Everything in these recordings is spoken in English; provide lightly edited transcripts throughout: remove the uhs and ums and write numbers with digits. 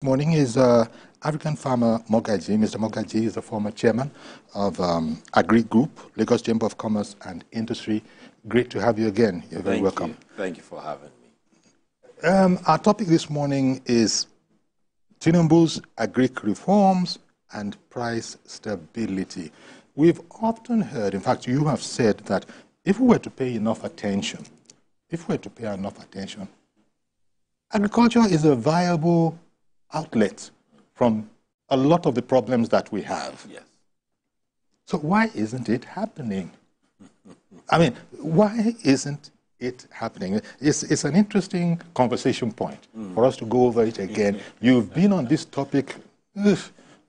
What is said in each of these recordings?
Morning is African farmer Mogaji. Mr. Mogaji is the former chairman of Agric Group, Lagos Chamber of Commerce and Industry. Great to have you again. You're very welcome. Thank you for having me. Our topic this morning is Tinubu's Agric reforms and price stability. We've often heard, in fact, you have said that if we were to pay enough attention, agriculture is a viable outlet from a lot of the problems that we have. Yes. So why isn't it happening? I mean, why isn't it happening? It's an interesting conversation point for us to go over it again. You've been on this topic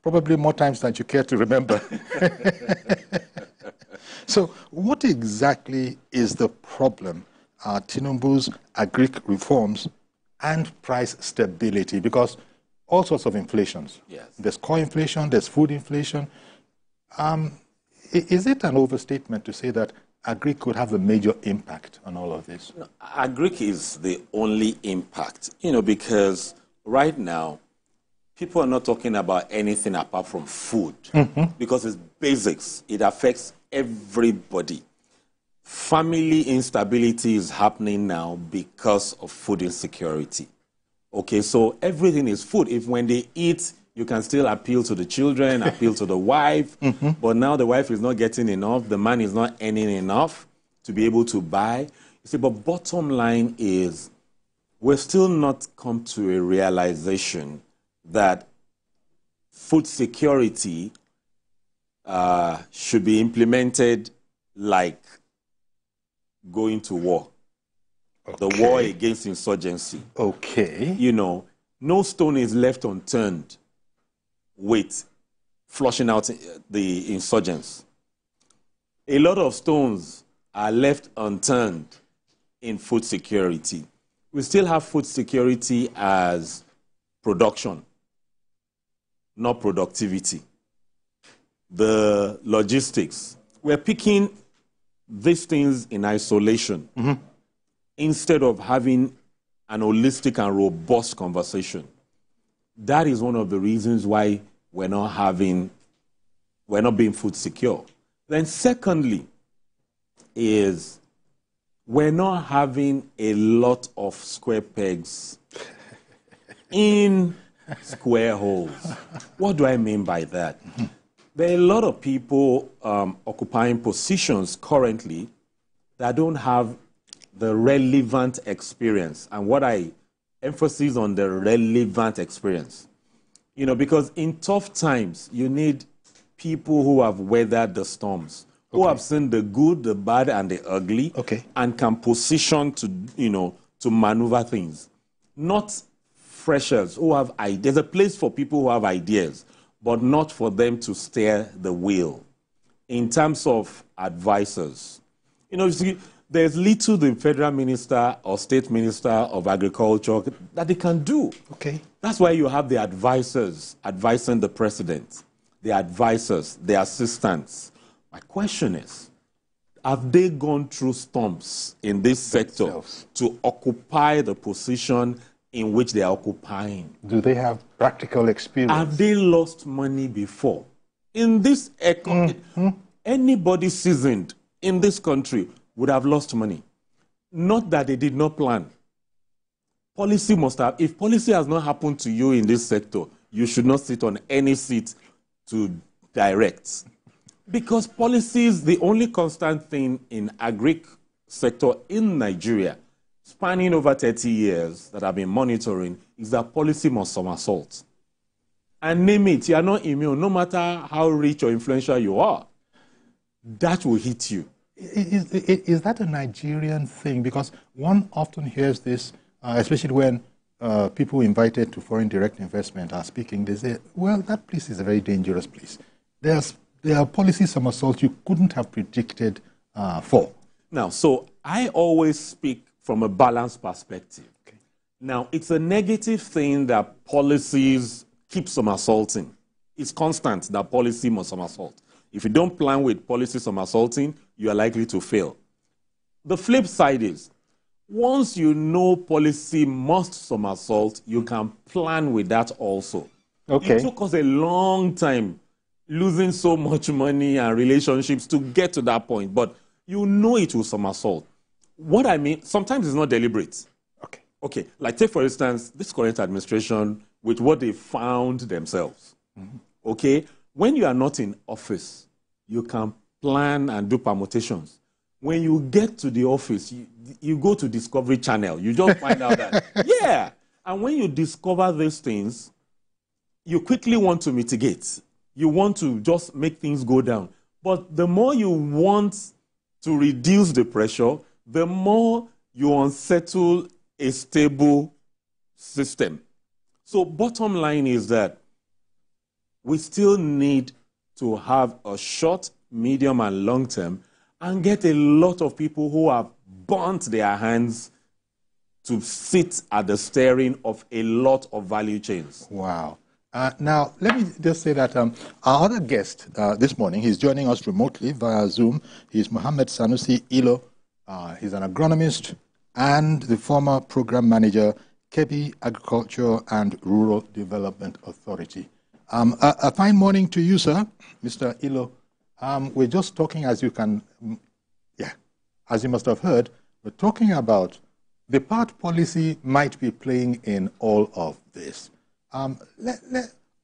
probably more times than you care to remember. So what exactly is the problem? Tinubu's Agric reforms and price stability, because all sorts of inflations. Yes. There's core inflation, there's food inflation. Is it an overstatement to say that Agric could have a major impact on all of this? No, Agric is the only impact, because right now, people are not talking about anything apart from food, because it's basics. It affects everybody. Family instability is happening now because of food insecurity. Okay, so everything is food. If when they eat, you can still appeal to the children, appeal to the wife, but now the wife is not getting enough, the man is not earning enough to be able to buy. You see, but bottom line is, we're still not come to a realization that food security should be implemented like going to war. Okay. The war against insurgency. Okay. No stone is left unturned with flushing out the insurgents. A lot of stones are left unturned in food security. We still have food security as production, not productivity. The logistics. We're picking these things in isolation. Instead of having an holistic and robust conversation. That is one of the reasons why we're not being food secure. Then secondly is we're not having a lot of square pegs in square holes. What do I mean by that? There are a lot of people occupying positions currently that don't have the relevant experience. And what I emphasize on the relevant experience. Because in tough times, you need people who have weathered the storms, who have seen the good, the bad, and the ugly, and can position to maneuver things. Not freshers who have ideas. There's a place for people who have ideas, but not for them to steer the wheel. In terms of advisors, you see, there's little the federal minister or state minister of agriculture that they can do. Okay. That's why you have the advisors advising the president, the advisors, the assistants. My question is, have they gone through storms in this sector to occupy the position in which they are occupying? Do they have practical experience? Have they lost money before? In this economy, anybody seasoned in this country would have lost money. Not that they did not plan. Policy must have. If policy has not happened to you in this sector, you should not sit on any seat to direct. Because policy is the only constant thing in agric sector in Nigeria, spanning over 30 years that I've been monitoring, is that policy must somersault. And name it, you are not immune, no matter how rich or influential you are. That will hit you. Is that a Nigerian thing? Because one often hears this, especially when people invited to foreign direct investment are speaking. They say, well, that place is a very dangerous place. There are policy somersaults you couldn't have predicted for. Now, so I always speak from a balanced perspective. Okay. Now, it's a negative thing that policies keep somersaulting. It's constant that policy must somersault. If you don't plan with policy somersaulting, you are likely to fail. The flip side is, Once you know policy must somersault, you can plan with that also. Okay. It took us a long time, losing so much money and relationships to get to that point, but you know it will somersault. What I mean, sometimes it's not deliberate. Okay. Okay, like take for instance, this current administration with what they found themselves. Okay, when you are not in office, you can plan and do permutations. When you get to the office, you go to Discovery Channel. You just find out that, yeah. And when you discover these things, you quickly want to mitigate. You want to just make things go down. But the more you want to reduce the pressure, the more you unsettle a stable system. So bottom line is that we still need to have a short, medium, and long term and get a lot of people who have burnt their hands to sit at the steering of a lot of value chains. Wow. Now, let me just say that our other guest this morning, he's joining us remotely via Zoom. He's Mohammed Sanusi Ilo. He's an agronomist and the former program manager, Kebbi Agriculture and Rural Development Authority. A fine morning to you, sir, Mr. Ilo. We're just talking, as you can, as you must have heard, we're talking about the part policy might be playing in all of this.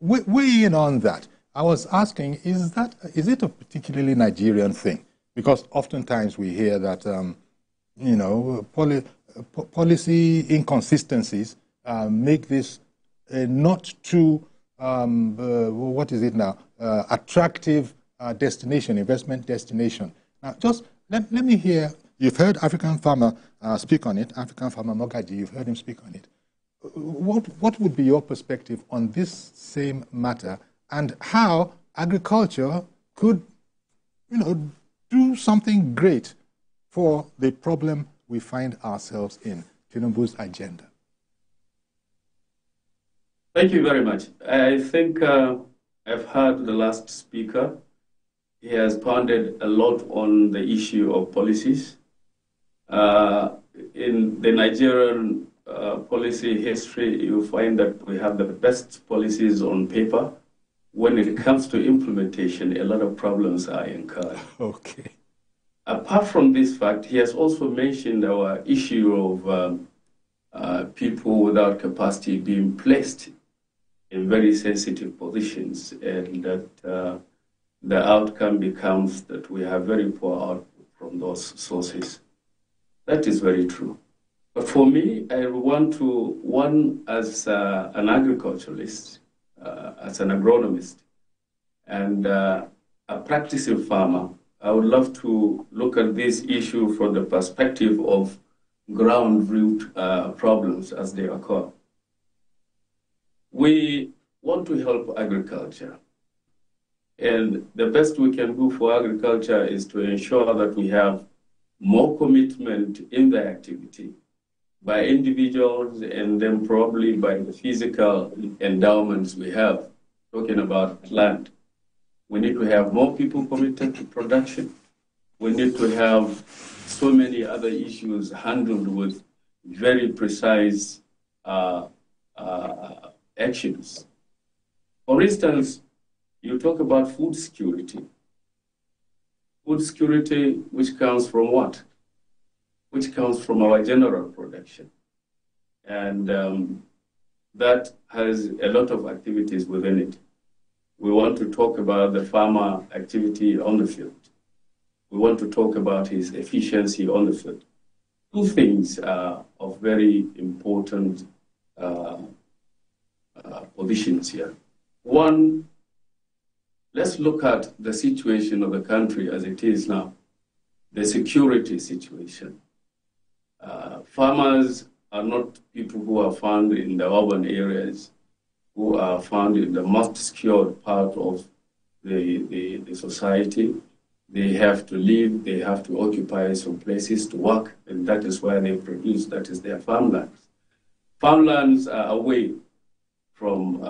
Weigh in on that. I was asking, is it a particularly Nigerian thing? Because oftentimes we hear that, policy inconsistencies make this not too, what is it now, attractive destination, investment destination. Now, just let me hear, you've heard African Farmer speak on it, African Farmer Mogaji, you've heard him speak on it. What would be your perspective on this same matter and how agriculture could, do something great for the problem we find ourselves in, Tinubu's agenda? Thank you very much. I think I've heard the last speaker. He has pounded a lot on the issue of policies. In the Nigerian policy history, you find that we have the best policies on paper. When it comes to implementation, a lot of problems are incurred. Okay. Apart from this fact, he has also mentioned our issue of people without capacity being placed in very sensitive positions, and that the outcome becomes that we have very poor output from those sources. That is very true. But for me, I want to, one, as an agriculturalist, as an agronomist, and a practicing farmer, I would love to look at this issue from the perspective of ground root problems as they occur. We want to help agriculture. And the best we can do for agriculture is to ensure that we have more commitment in the activity by individuals and then probably by the physical endowments we have, talking about land. We need to have more people committed to production. We need to have so many other issues handled with very precise actions. For instance, you talk about food security. Food security, which comes from what? Which comes from our general production. And that has a lot of activities within it. We want to talk about the farmer activity on the field. We want to talk about his efficiency on the field. Two things are of very important positions here. One, let's look at the situation of the country as it is now, the security situation. Farmers are not people who are found in the urban areas, who are found in the most secured part of the society. They have to live, they have to occupy some places to work, and that is where they produce, that is their farmlands. Farmlands are away from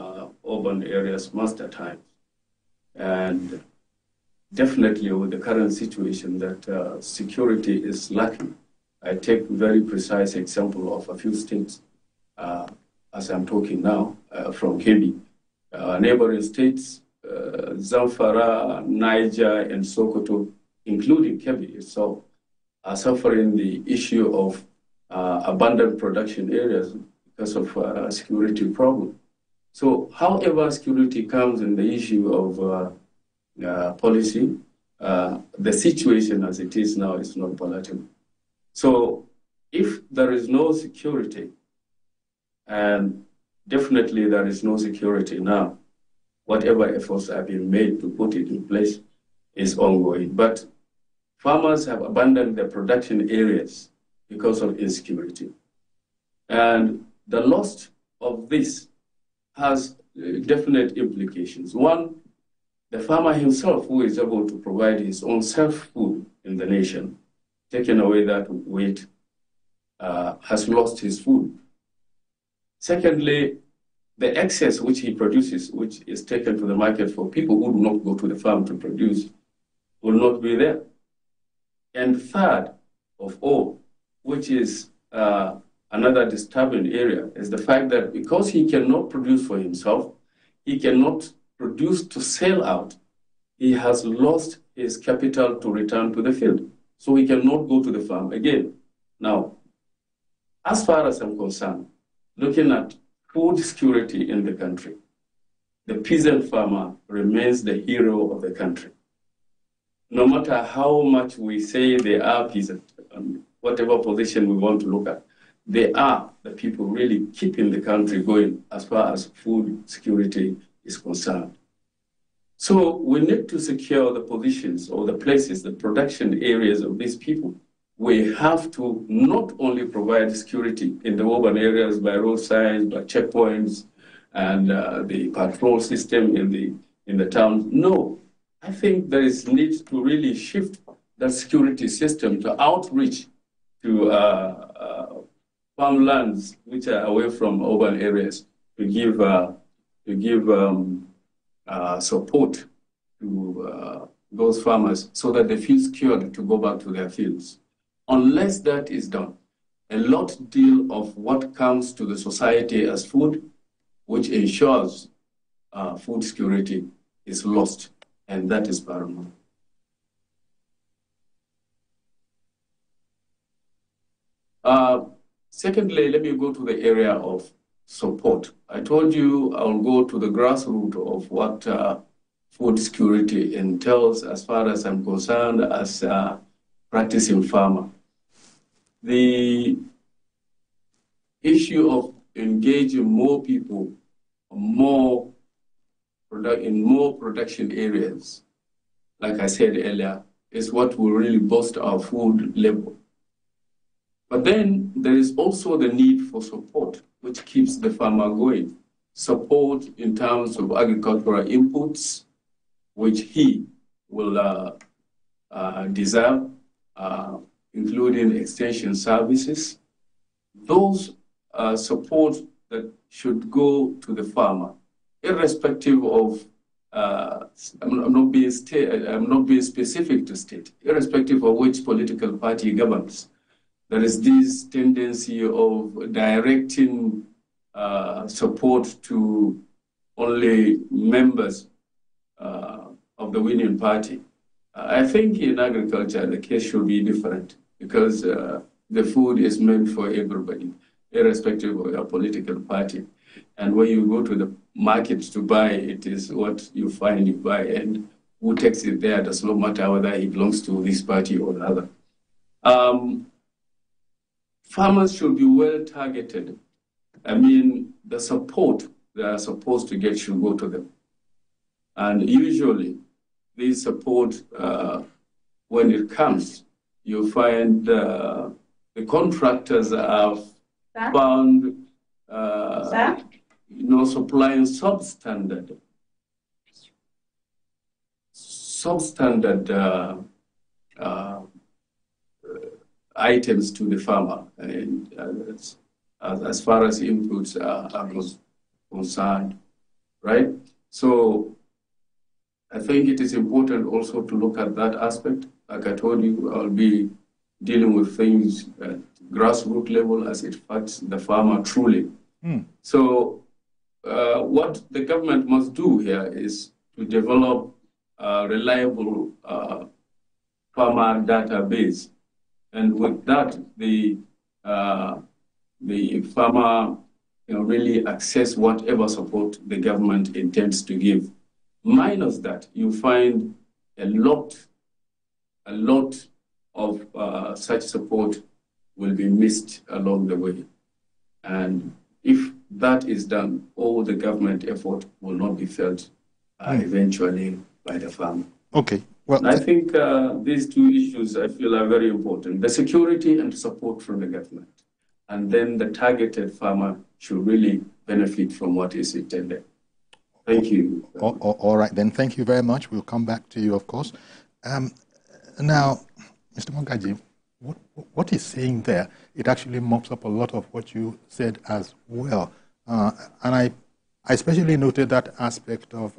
urban areas most of the time. And definitely with the current situation that security is lacking, I take very precise example of a few states as I'm talking now from Kebbi. Neighboring states, Zamfara, Niger, and Sokoto, including Kebbi itself, are suffering the issue of abandoned production areas because of security problem. So however security comes in the issue of policy, the situation as it is now is not palatable. So if there is no security, and definitely there is no security now, whatever efforts have been made to put it in place is ongoing. But farmers have abandoned their production areas because of insecurity. And the loss of this has definite implications. One, the farmer himself, who is able to provide his own self-food in the nation, taking away that weight, has lost his food. Secondly, the excess which he produces, which is taken to the market for people who do not go to the farm to produce, will not be there. And third of all, which is another disturbing area, is the fact that because he cannot produce for himself, he cannot produce to sell out, he has lost his capital to return to the field. So he cannot go to the farm again. Now, as far as I'm concerned, looking at food security in the country, the peasant farmer remains the hero of the country. No matter how much we say they are peasant, whatever position we want to look at, they are the people really keeping the country going as far as food security is concerned. So we need to secure the positions or the places, the production areas of these people. We have to not only provide security in the urban areas by roadsides, by checkpoints, and the patrol system in the towns. No, I think there is need to really shift that security system to outreach to farmlands which are away from urban areas to give support to those farmers so that they feel secured to go back to their fields. Unless that is done, a lot deal of what comes to the society as food, which ensures food security, is lost, and that is paramount. Secondly, let me go to the area of support. I told you I'll go to the grassroots of what food security entails as far as I'm concerned as a practicing farmer. The issue of engaging more people in more production areas, like I said earlier, is what will really boost our food level. But then there is also the need for support, which keeps the farmer going. Support in terms of agricultural inputs, which he will deserve, including extension services. Those support that should go to the farmer, irrespective of, I'm not being specific to state, irrespective of which political party governs. There is this tendency of directing support to only members of the winning party. I think in agriculture, the case should be different because the food is meant for everybody, irrespective of your political party. And when you go to the market to buy, it is what you find you buy, and who takes it there does not matter whether he belongs to this party or the other. Farmers should be well targeted. I mean, the support they are supposed to get should go to them. And usually, this support, when it comes, you find the contractors have found, supplying substandard items to the farmer, and as far as inputs are concerned, right? So I think it is important also to look at that aspect. Like I told you, I'll be dealing with things at grassroots level as it affects the farmer truly. So what the government must do here is to develop a reliable farmer database. And with that, the farmer really access whatever support the government intends to give. Minus that, you find a lot of such support will be missed along the way. And if that is done, all the government effort will not be felt eventually by the farmer. Okay. Well, and I think these two issues I feel are very important: the security and support from the government, and then the targeted farmer should really benefit from what is intended. Thank you. All right, then. Thank you very much. We'll come back to you, of course. Now, Mr. Mogaji, what he's saying there, it actually mops up a lot of what you said as well. And I especially noted that aspect of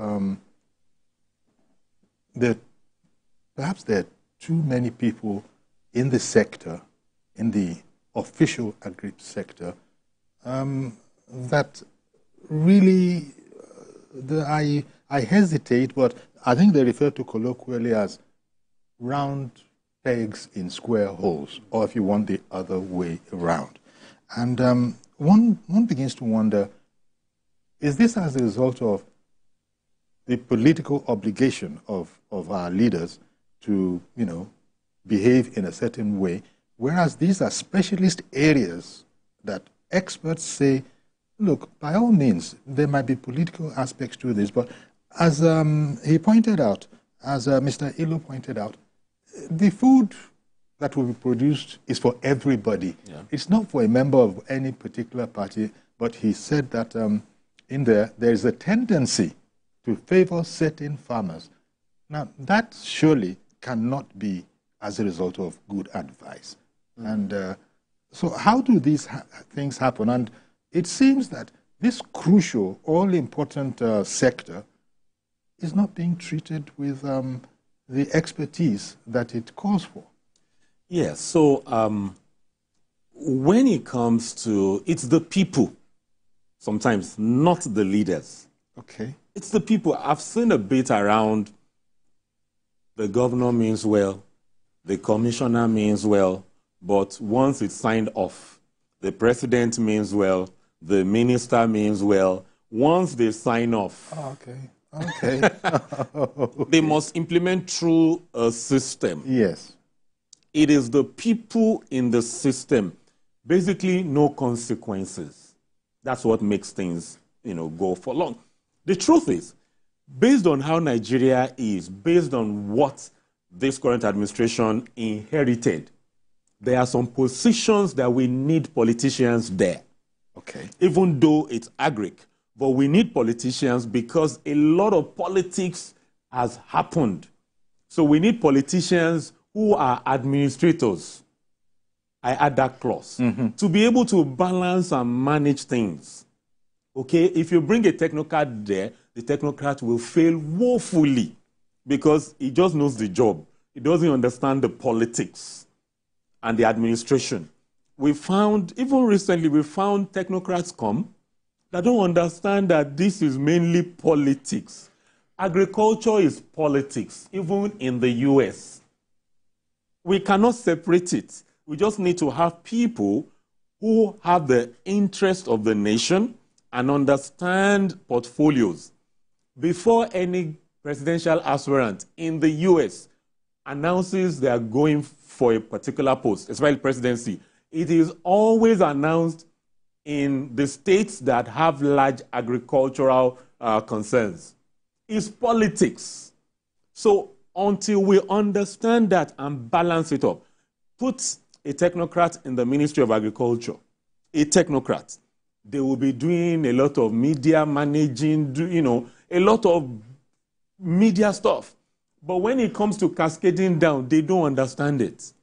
perhaps there are too many people in the sector, in the official agri sector, that really, I hesitate, but I think they refer to colloquially as round pegs in square holes, or if you want the other way around. And one begins to wonder, is this as a result of the political obligation of our leaders to, behave in a certain way, whereas these are specialist areas that experts say, look, by all means, there might be political aspects to this, but as he pointed out, as Mr. Ilo pointed out, the food that will be produced is for everybody. Yeah. It's not for a member of any particular party, but he said that in there is a tendency to favor certain farmers. Now, that surely cannot be as a result of good advice. And so how do these things happen? And it seems that this crucial, all-important sector is not being treated with the expertise that it calls for. Yes, so when it comes to, it's the people, sometimes not the leaders. Okay. It's the people. I've seen a bit around the governor means well, the commissioner means well, but once it's signed off, the president means well, the minister means well. Once they sign off, okay. They must implement through a system. Yes. It is the people in the system. Basically, no consequences. That's what makes things, go for long. The truth is, based on how Nigeria is, based on what this current administration inherited, there are some positions that we need politicians there. Okay. Even though it's Agric, but we need politicians because a lot of politics has happened. So we need politicians who are administrators. I add that clause. To be able to balance and manage things. Okay, if you bring a technocrat there, the technocrat will fail woefully because he just knows the job. He doesn't understand the politics and the administration. We found, even recently, we found technocrats come that don't understand that this is mainly politics. Agriculture is politics, even in the US. We cannot separate it. We just need to have people who have the interest of the nation and understand portfolios. Before any presidential aspirant in the US announces they are going for a particular post, especially presidency, it is always announced in the states that have large agricultural concerns. It's politics. So until we understand that and balance it up, put a technocrat in the Ministry of Agriculture, a technocrat, they will be doing a lot of media managing, a lot of media stuff. But when it comes to cascading down, they don't understand it.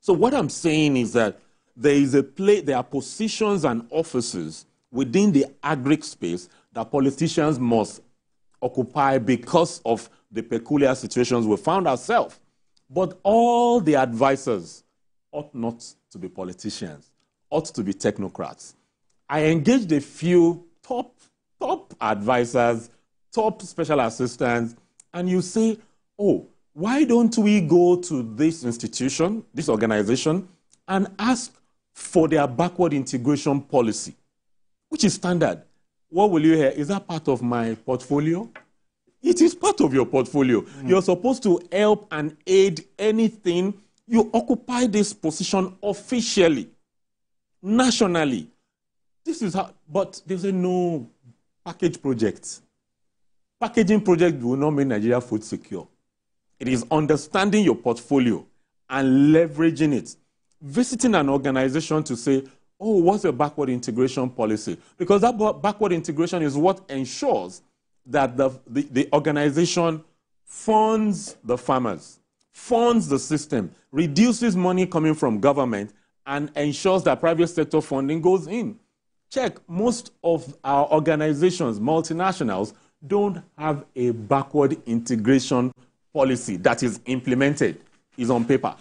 So what I'm saying is that there are positions and offices within the Agric space that politicians must occupy because of the peculiar situations we found ourselves. But all the advisors ought not to be politicians, ought to be technocrats. I engaged a few top advisors, top special assistants, and you say, oh, why don't we go to this institution, this organization, and ask for their backward integration policy, which is standard. What will you hear? Is that part of my portfolio? It is part of your portfolio. You're supposed to help and aid anything. You occupy this position officially, nationally. This is how, but there's a no package project. Packaging project will not make Nigeria food secure. It is understanding your portfolio and leveraging it. Visiting an organization to say, oh, what's your backward integration policy? Because that backward integration is what ensures that the organization funds the farmers, funds the system, reduces money coming from government, and ensures that private sector funding goes in. Check, most of our organizations, multinationals, don't have a backward integration policy that is implemented. Is on paper.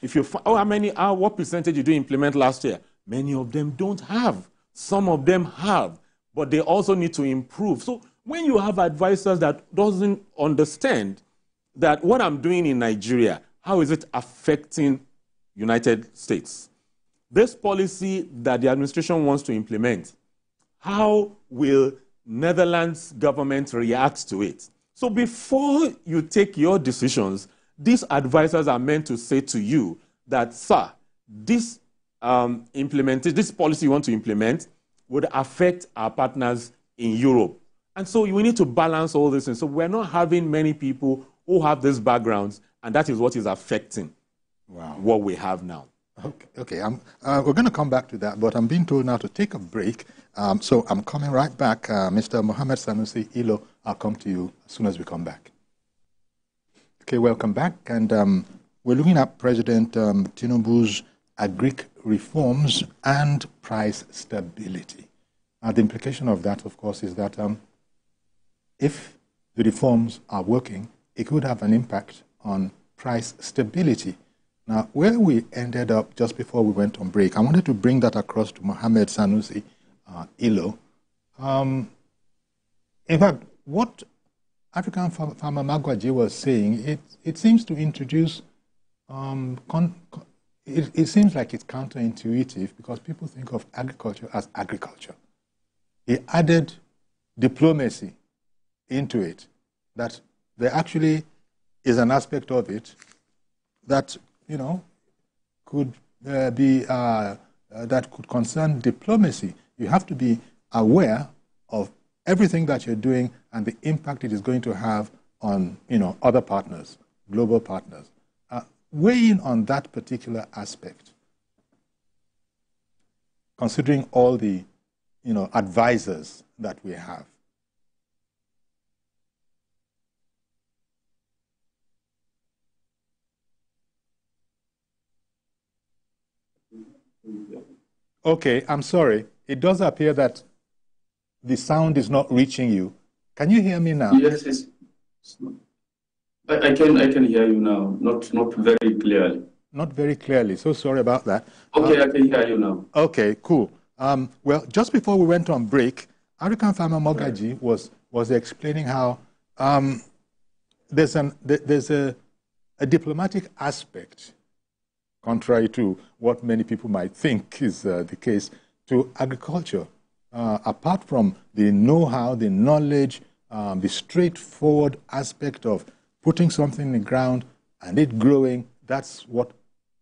If you what percentage did you implement last year? Many of them don't have. Some of them have, but they also need to improve. So when you have advisors that doesn't understand that what I'm doing in Nigeria, how is it affecting United States? This policy that the administration wants to implement, how will Netherlands government react to it? So before you take your decisions, these advisors are meant to say to you that, sir, this policy you want to implement would affect our partners in Europe. And so we need to balance all this. And so we're not having many people who have these backgrounds, and that is what is affecting what we have now. Okay. We're going to come back to that, but I'm being told now to take a break. So I'm coming right back. Mr. Mohammed Sanusi Ilo, I'll come to you as soon as we come back. Okay, welcome back. And we're looking at President Tinubu's Agric reforms and price stability. The implication of that, of course, is that if the reforms are working, it could have an impact on price stability. Now, where we ended up just before we went on break, I wanted to bring that across to Mohammed Sanusi Ilo. In fact, what African farmer Magwaji was saying, it seems to introduce, it seems like it's counterintuitive because people think of agriculture as agriculture. He added diplomacy into it, that there actually is an aspect of it that, you know, could that could concern diplomacy. You have to be aware of everything that you're doing and the impact it is going to have on, you know, other partners, global partners. Weigh in on that particular aspect, considering all the, you know, advisors that we have. Okay, I'm sorry. It does appear that the sound is not reaching you. Can you hear me now? Yes, yes. I can hear you now, not very clearly. Not very clearly, so sorry about that. Okay, I can hear you now. Okay, cool. Well, just before we went on break, African farmer Mogaji was explaining how there's a diplomatic aspect, contrary to what many people might think is the case, to agriculture. Apart from the know-how, the knowledge, the straightforward aspect of putting something in the ground and it growing, that's what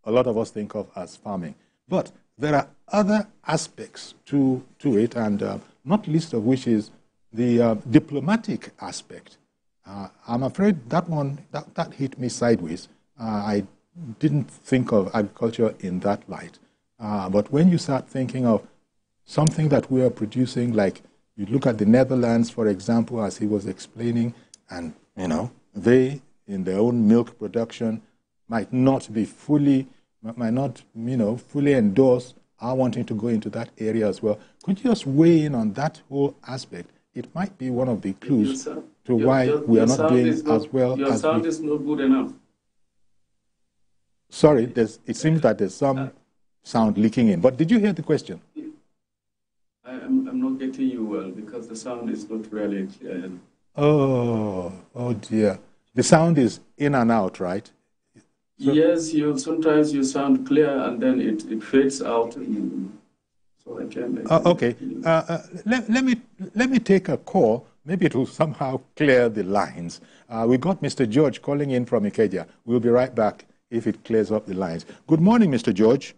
a lot of us think of as farming. But there are other aspects to it, and not least of which is the diplomatic aspect. I'm afraid that one, that hit me sideways. I didn't think of agriculture in that light. But when you start thinking of something that we are producing, like you look at the Netherlands, for example, as he was explaining, and, you know, they, in their own milk production, might not, fully endorse our wanting to go into that area as well. Could you just weigh in on that whole aspect? It might be one of the clues to why we are not doing as well as your sound is not good enough. Sorry, it seems that there's some sound leaking in. But did you hear the question? I'm not getting you well because the sound is not really clear. Oh dear. The sound is in and out, right? So, yes, sometimes you sound clear and then it fades out. So I can. Okay. Let me take a call. Maybe it will somehow clear the lines. We got Mr. George calling in from Ikeja. We'll be right back if it clears up the lines. Good morning, Mr. George.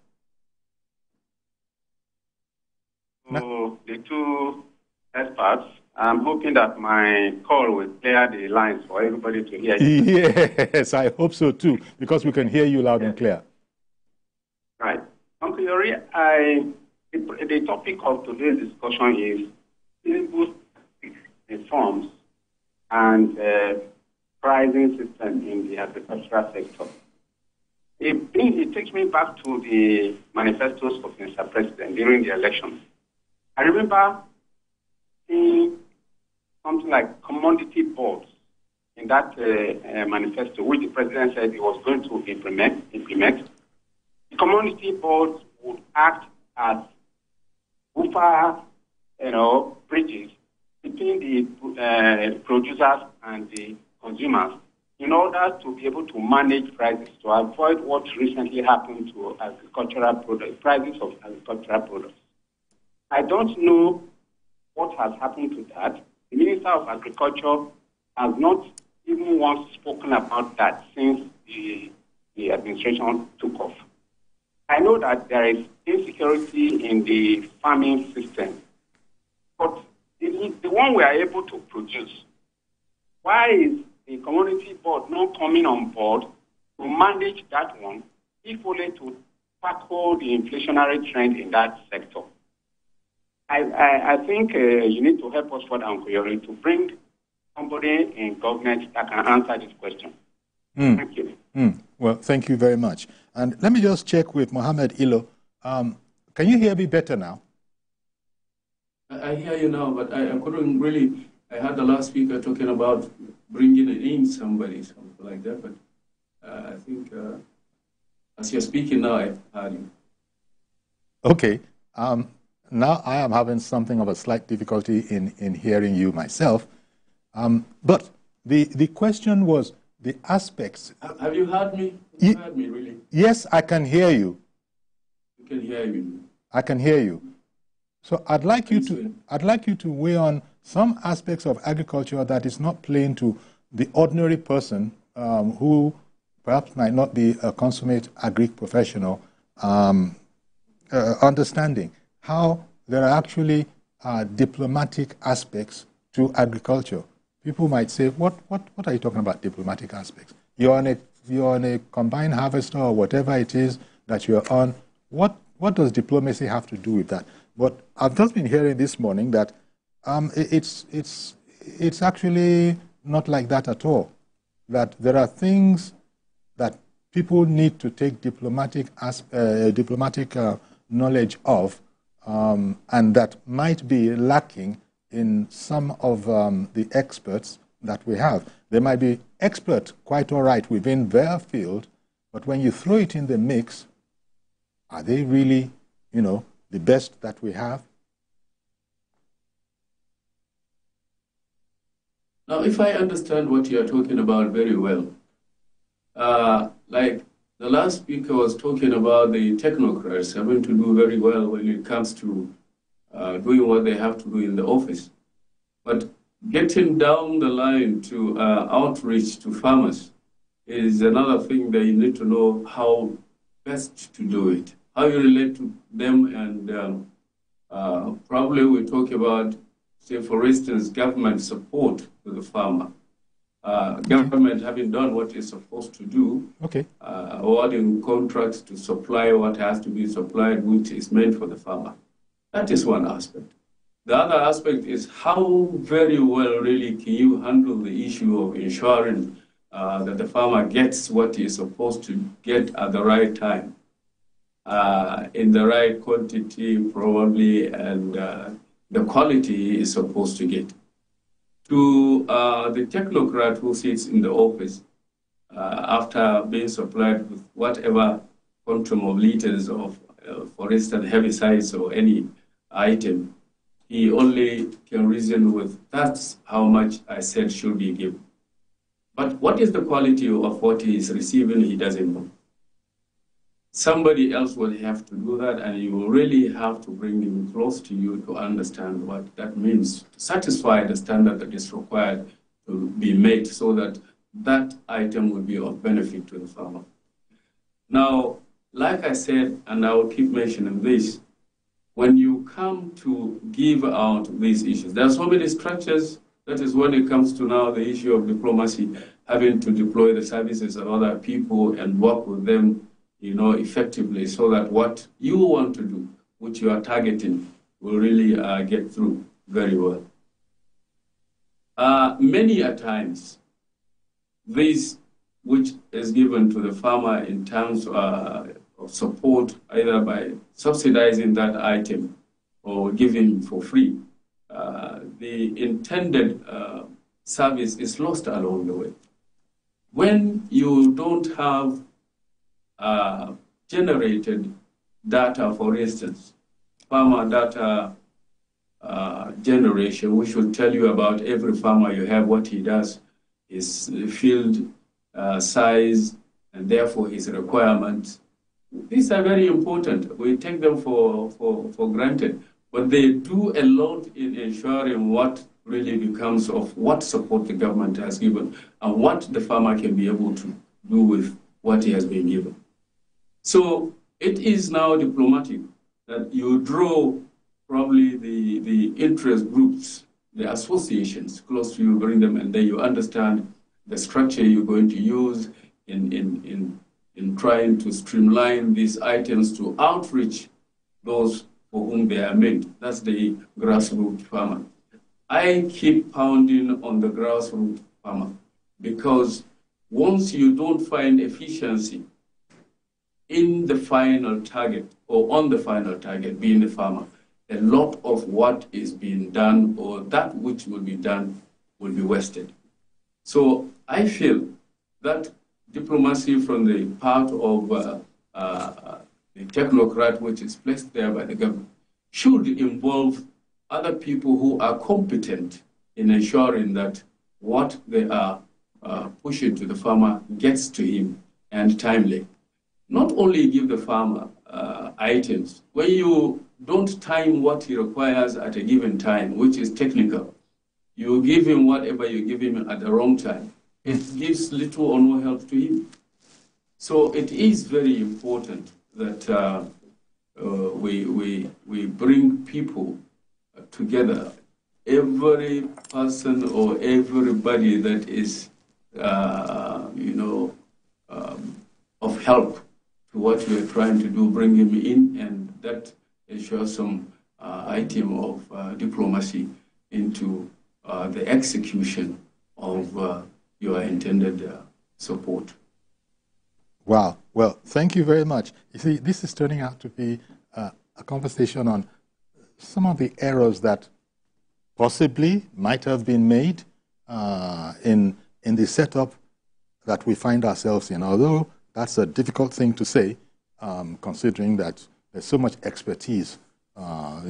So the two experts, I'm hoping that my call will clear the lines for everybody to hear you. Yes, I hope so too, because we can hear you loud and clear. Right. Uncle Yori, the topic of today's discussion is Tinubu's reforms and pricing system in the agricultural sector. It takes me back to the manifestos of Mr. President during the elections. I remember seeing something like commodity boards in that manifesto, which the president said he was going to implement. The commodity boards would act as buffer, bridges between the producers and the consumers in order to be able to manage prices, to avoid what recently happened to agricultural products, prices of agricultural products. I don't know what has happened to that. The Minister of Agriculture has not even once spoken about that since the administration took off. I know that there is insecurity in the farming system, but the one we are able to produce, why is the community board not coming on board to manage that one, if only to tackle the inflationary trend in that sector? I think you need to help us further, Uncle Yori, to bring somebody in government that can answer this question. Thank you. Well, thank you very much. And let me just check with Mohammed Ilo. Can you hear me better now? I hear you now, but I couldn't really. I heard the last speaker talking about bringing in something like that, but I think as you're speaking now, I heard you. Okay. Now I am having something of a slight difficulty in hearing you myself. But the question was the aspects. Have you heard me? You heard me, really? Yes, I can hear you. You can hear me. I can hear you. So I'd like you to weigh on some aspects of agriculture that is not plain to the ordinary person who perhaps might not be a consummate Agric professional understanding how there are actually diplomatic aspects to agriculture. People might say, what are you talking about, diplomatic aspects? You're on a combined harvester or whatever it is that you're on. What does diplomacy have to do with that? But I've just been hearing this morning that it's actually not like that at all. That there are things that people need to take diplomatic knowledge of, and that might be lacking in some of the experts that we have. They might be expert quite all right within their field, but when you throw it in the mix, are they really, the best that we have? Now, if I understand what you're talking about very well, like the last speaker was talking about the technocrats having to do very well when it comes to doing what they have to do in the office. But getting down the line to outreach to farmers is another thing that you need to know how best to do it, how you relate to them, and probably we talk about, say, for instance, government support to the farmer. Government having done what it's supposed to do, awarding contracts to supply what has to be supplied, which is meant for the farmer. That is one aspect. The other aspect is how very well really can you handle the issue of ensuring that the farmer gets what he is supposed to get at the right time, in the right quantity probably, and the quality he is supposed to get. To the technocrat who sits in the office, after being supplied with whatever quantum of liters of, for instance, herbicides or any item, he only can reason with, that's how much I said should be given. But what is the quality of what he is receiving, he doesn't know. Somebody else will have to do that, and you will really have to bring him close to you to understand what that means, to satisfy the standard that is required to be made so that that item will be of benefit to the farmer. Now, like I said, and I will keep mentioning this, when you come to give out these issues, there are so many structures. That is when it comes to now the issue of diplomacy, having to deploy the services of other people and work with them, effectively, so that what you want to do, which you are targeting, will really get through very well. Many a times, this which is given to the farmer in terms of support, either by subsidizing that item or giving for free, the intended service is lost along the way. When you don't have generated data, for instance, farmer data generation, which will tell you about every farmer you have, what he does, his field size, and therefore his requirements. These are very important. We take them for granted, but they do a lot in ensuring what really becomes of what support the government has given and what the farmer can be able to do with what he has been given. So it is now diplomatic that you draw probably the interest groups, the associations close to you, bring them, and then you understand the structure you're going to use in trying to streamline these items to outreach those for whom they are meant. That's the grassroots farmer. I keep pounding on the grassroots farmer because once you don't find efficiency in the final target or on the final target, being the farmer, a lot of what is being done or that which will be done will be wasted. So I feel that diplomacy from the part of the technocrat, which is placed there by the government, should involve other people who are competent in ensuring that what they are pushing to the farmer gets to him and timely. Not only give the farmer items, when you don't time what he requires at a given time, which is technical, you give him whatever you give him at the wrong time. It gives little or no help to him. So it is very important that we bring people together. Every person or everybody that is, of help to what we are trying to do, bring him in, and that ensures some item of diplomacy into the execution of your intended support. Wow. Well, thank you very much. You see, this is turning out to be a conversation on some of the errors that possibly might have been made in the setup that we find ourselves in, although that's a difficult thing to say, considering that there's so much expertise,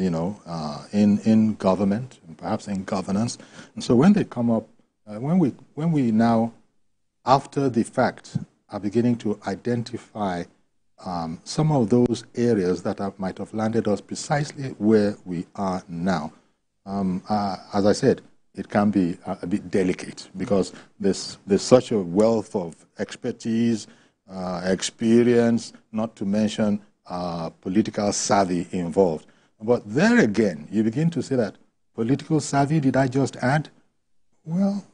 in government and perhaps in governance. And so when they come up, when we now, after the fact, are beginning to identify some of those areas that might have landed us precisely where we are now, as I said, it can be a bit delicate because there's such a wealth of expertise, experience, not to mention political savvy involved. But there again, you begin to say that political savvy, did I just add? Well,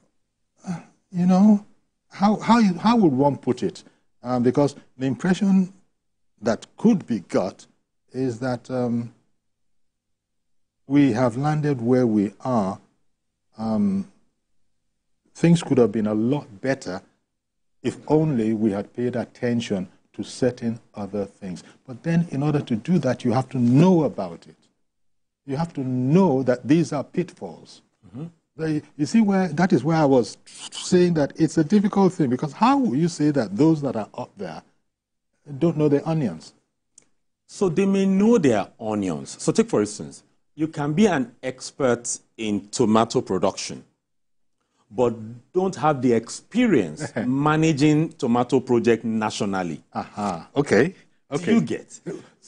how would one put it? Because the impression that could be got is that we have landed where we are. Things could have been a lot better if only we had paid attention to certain other things. But then in order to do that, you have to know about it. You have to know that these are pitfalls. Mm-hmm. You see, that is where I was saying that it's a difficult thing, because how will you say that those that are up there don't know the onions? So they may know their onions. So take, for instance, you can be an expert in tomato production, but don't have the experience managing tomato project nationally. Okay. Do you get?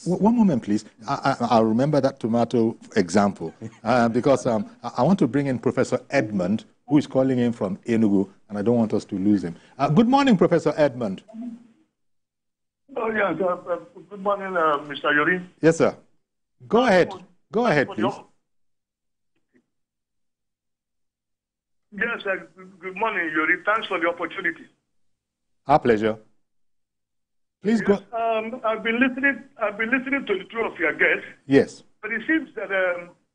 One moment, please. I'll remember that tomato example because I want to bring in Professor Edmund, who is calling in from Enugu, and I don't want us to lose him. Good morning, Professor Edmund. Oh, yes. Good morning, Mr. Yori. Yes, sir. Go ahead. Go ahead, please. Yes, good morning, Yori. Thanks for the opportunity. Our pleasure. Please go. I've been listening to the two of your guests. Yes. But it seems that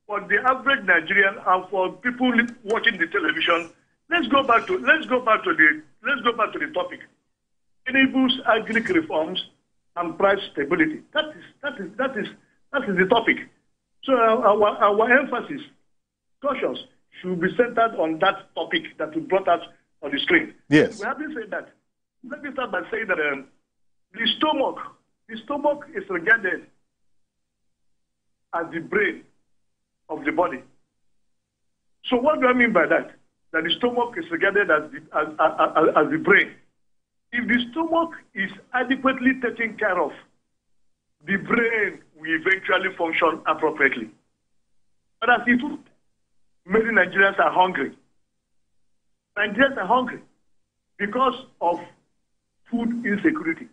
for the average Nigerian and for people watching the television, let's go back to the topic. Tinubu's Agric reforms and price stability. That is the topic. So our emphasis, discussions should be centered on that topic that we brought out on the screen. Yes. We haven't said that. Let me start by saying that the stomach is regarded as the brain of the body. So what do I mean by that? That the stomach is regarded as the brain. If the stomach is adequately taken care of, the brain will eventually function appropriately. But as it would, many Nigerians are hungry. Nigerians are hungry because of food insecurity.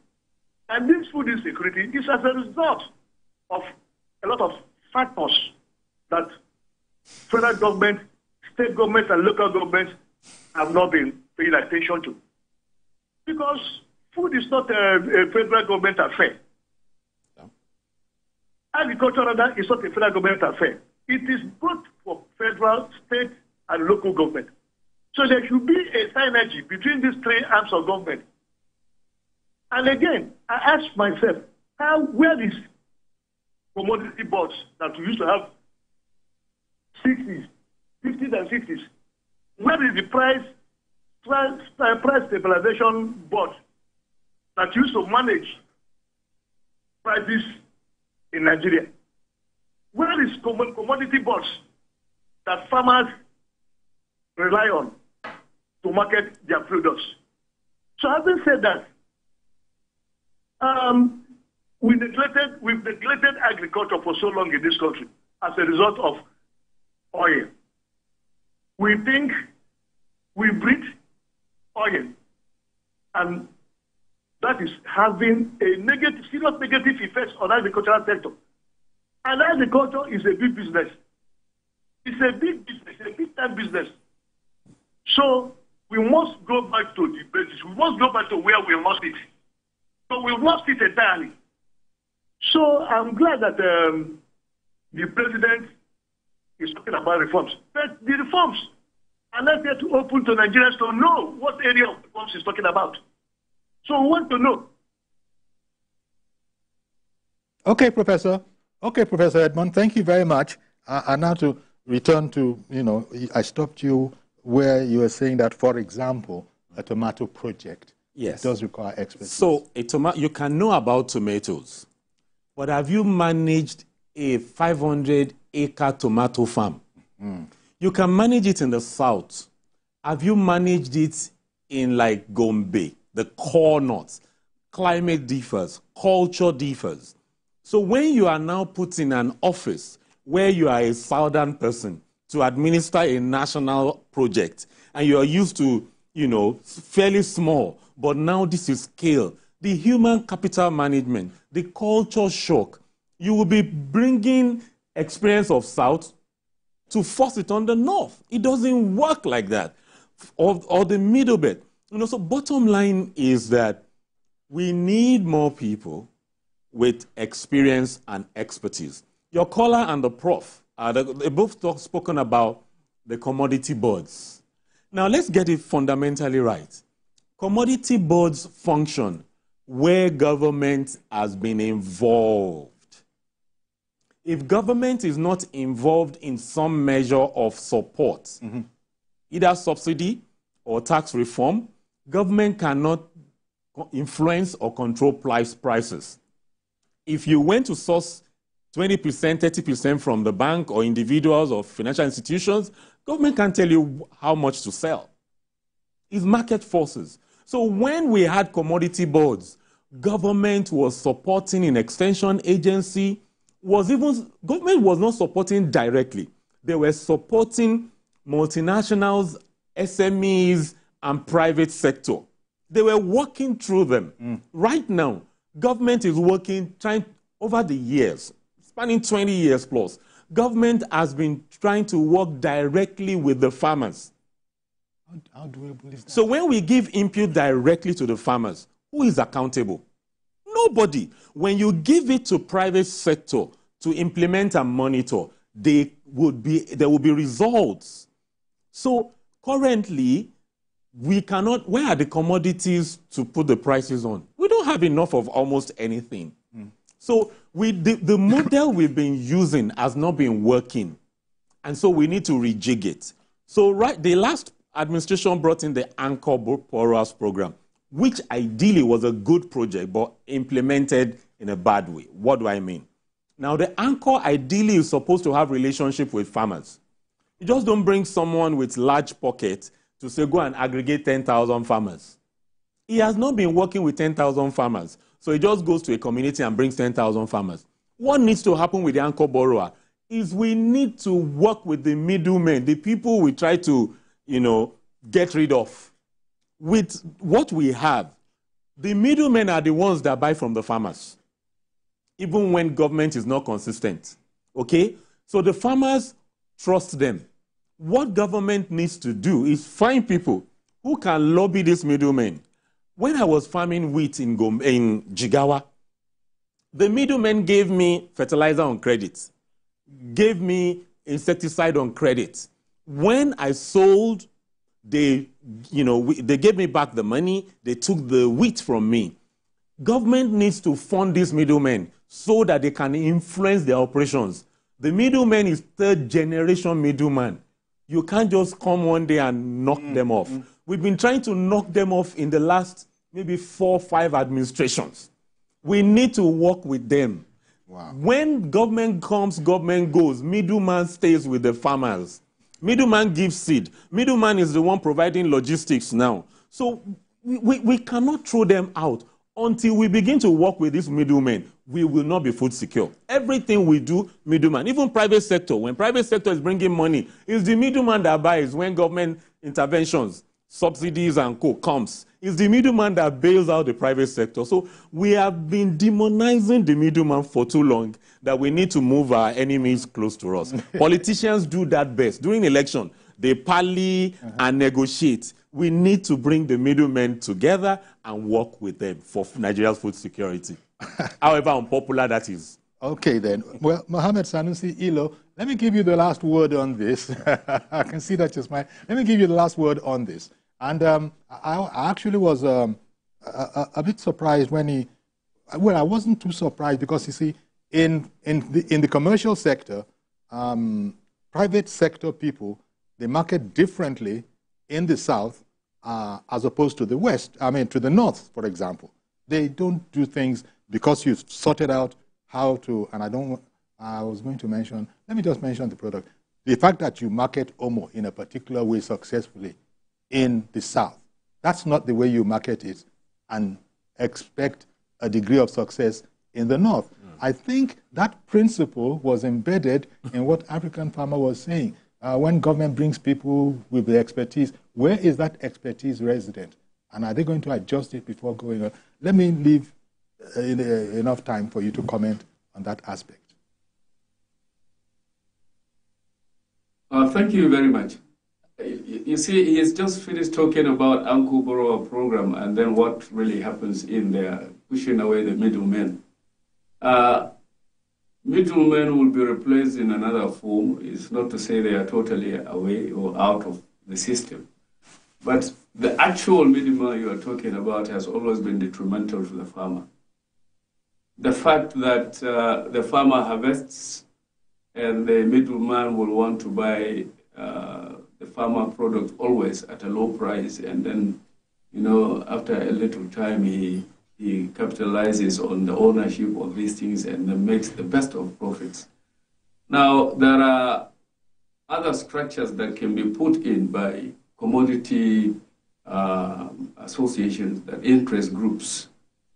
And this food insecurity is as a result of a lot of factors that federal government, state government, and local governments have not been paying attention to. Because food is not a federal government affair. No. Agriculture is not a federal government affair. It is both for federal, state, and local government. So there should be a synergy between these three arms of government. And again, I ask myself, where is commodity boards that we used to have 60s, 50s and 60s? Where is the price stabilization board that used to manage prices in Nigeria? Where is commodity boards that farmers rely on to market their products? So having said that, we've neglected agriculture for so long in this country as a result of oil. We think we breathe oil, and that is having a serious negative effect on the agricultural sector. And agriculture is a big business. It's a big business, a big-time business. So we must go back to the basics. We must go back to where we lost it. So we lost it entirely. So I'm glad that the president is talking about reforms. But the reforms are not yet open to Nigerians to know what area of reforms he's talking about. So we want to know. Okay, Professor. Okay, Professor Edmund, thank you very much. And now to return to, I stopped you where you were saying that, for example, a tomato project does require expertise. So you can know about tomatoes, but have you managed a 500-acre tomato farm? You can manage it in the south. Have you managed it in like Gombe, the core north? Climate differs, culture differs. So when you are now put in an office where you are a southern person to administer a national project, and you are used to, fairly small, but now this is scale, the human capital management, the culture shock, you will be bringing experience of south to force it on the north. It doesn't work like that. Or the middle bit. So bottom line is that we need more people with experience and expertise. Your caller and the prof, they both spoken about the commodity boards. Now let's get it fundamentally right. Commodity boards function where government has been involved. If government is not involved in some measure of support, either subsidy or tax reform, government cannot influence or control prices. If you went to source 20%, 30% from the bank or individuals or financial institutions, government can tell you how much to sell. It's market forces. So when we had commodity boards, government was supporting in extension agency, government was not supporting directly. They were supporting multinationals, SMEs, and private sector. They were working through them. Right now, government is working, over the years, spanning 20 years plus, government has been trying to work directly with the farmers. How do we believe that? So when we give input directly to the farmers, who is accountable? Nobody. When you give it to private sector to implement and monitor, there will be results. So currently, we cannot, where are the commodities to put the prices on? We don't have enough of almost anything. So the model we've been using has not been working. And so we need to rejig it. So the last administration brought in the Anchor Borrowers Program, which ideally was a good project, but implemented in a bad way. What do I mean? Now, the Anchor ideally is supposed to have relationship with farmers. You just don't bring someone with large pockets to say, go and aggregate 10,000 farmers. He has not been working with 10,000 farmers. So he just goes to a community and brings 10,000 farmers. What needs to happen with the Anchor borrower is we need to work with the middlemen, the people we try to, get rid of. With what we have, the middlemen are the ones that buy from the farmers, even when government is not consistent. Okay? So the farmers trust them. What government needs to do is find people who can lobby these middlemen. When I was farming wheat in Jigawa, the middlemen gave me fertilizer on credit, gave me insecticide on credit. When I sold, they gave me back the money, they took the wheat from me. Government needs to fund these middlemen so that they can influence their operations. The middleman is third generation middleman. You can't just come one day and knock them off. We've been trying to knock them off in the last maybe 4 or 5 administrations. We need to work with them. Wow. When government comes, government goes. Middleman stays with the farmers. Middleman gives seed. Middleman is the one providing logistics now. So we cannot throw them out. Until we begin to work with these middlemen, we will not be food secure. Everything we do, middleman. Even private sector. When private sector is bringing money, it's the middleman that buys. When government interventions, subsidies and co comes, it's the middleman that bails out the private sector. So we have been demonizing the middleman for too long that we need to move our enemies close to us. Politicians do that best. During election, they parley and negotiate. We need to bring the middlemen together and work with them for Nigeria's food security. However unpopular that is. Okay, then. Well, Mohammed Sanusi Ilo, let me give you the last word on this. I can see that you're smiling. Let me give you the last word on this. And I actually was a bit surprised when I wasn't too surprised because, you see, in the commercial sector, private sector people, they market differently in the South as opposed to the West, to the North, for example. They don't do things because you've sorted out how to, and let me just mention the product. The fact that you market Omo in a particular way successfully in the South, that's not the way you market it and expect a degree of success in the North. I think that principle was embedded in what African Farmer was saying. When government brings people with the expertise, where is that expertise resident? And are they going to adjust it before going on? Let me leave enough time for you to comment on that aspect. Thank you very much. You see, he has just finished talking about Anchor Borrower Program and then what really happens in there, pushing away the middlemen. Middlemen will be replaced in another form. It's not to say they are totally away or out of the system. But the actual middleman you are talking about has always been detrimental to the farmer. The fact that the farmer harvests and the middleman will want to buy the farmer product always at a low price, and then, you know, after a little time, he capitalizes on the ownership of these things and then makes the best of profits. Now, there are other structures that can be put in by commodity associations, that interest groups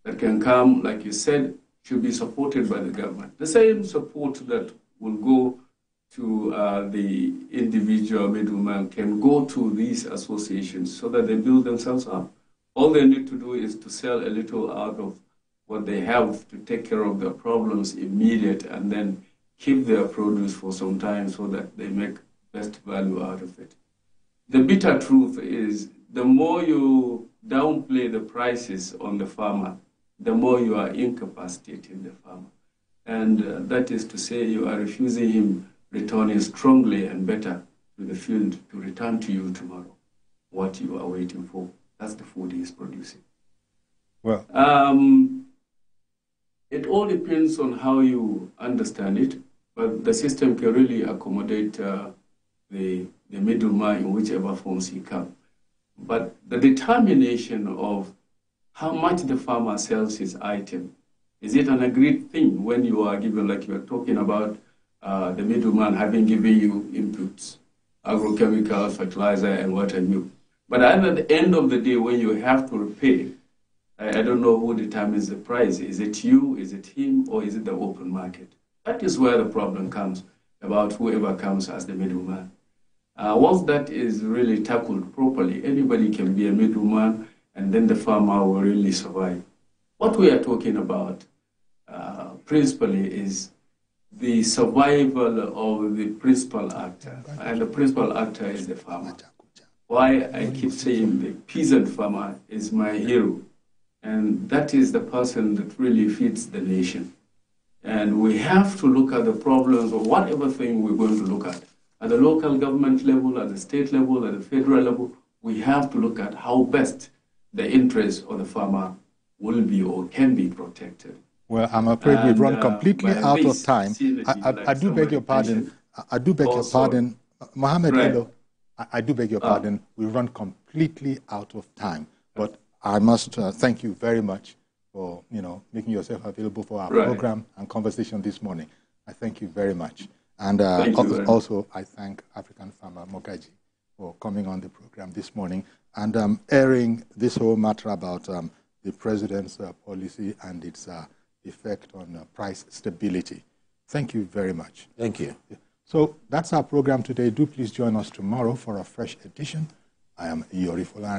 that can come, like you said, should be supported by the government. The same support that will go to the individual middleman can go to these associations so that they build themselves up. All they need to do is to sell a little out of what they have to take care of their problems immediate, and then keep their produce for some time so that they make best value out of it. The bitter truth is, the more you downplay the prices on the farmer, the more you are incapacitating the farmer. And that is to say, you are refusing him returning strongly and better to the field to return to you tomorrow what you are waiting for. That's the food he is producing. Well, it all depends on how you understand it, but the system can really accommodate the middleman in whichever forms he can. But the determination of how much the farmer sells his item, is it an agreed thing when you are given, like you are talking about, the middleman having given you inputs, agrochemicals, fertilizer, and what have you. But at the end of the day, when you have to repay, I don't know who determines the price. Is it you, is it him, or is it the open market? That is where the problem comes about whoever comes as the middleman. Once that is really tackled properly, anybody can be a middleman, and then the farmer will really survive. What we are talking about principally is the survival of the principal actor, and the principal actor is the farmer. Why I keep saying the peasant farmer is my hero, and that is the person that really feeds the nation. And we have to look at the problems of whatever thing we're going to look at the local government level, at the state level, at the federal level. We have to look at how best the interests of the farmer will be or can be protected. Well, I'm afraid we've run completely out of time. I do beg your pardon. I do beg your pardon. Mohammed, hello. I do beg your pardon. We've run completely out of time. But I must thank you very much for making yourself available for our program and conversation this morning. I thank you very much. And also, I thank African Farmer Mogaji for coming on the program this morning and airing this whole matter about the president's policy and its effect on price stability. Thank you very much. Thank you. So that's our program today. Do please join us tomorrow for a fresh edition. I am Iyori Folari.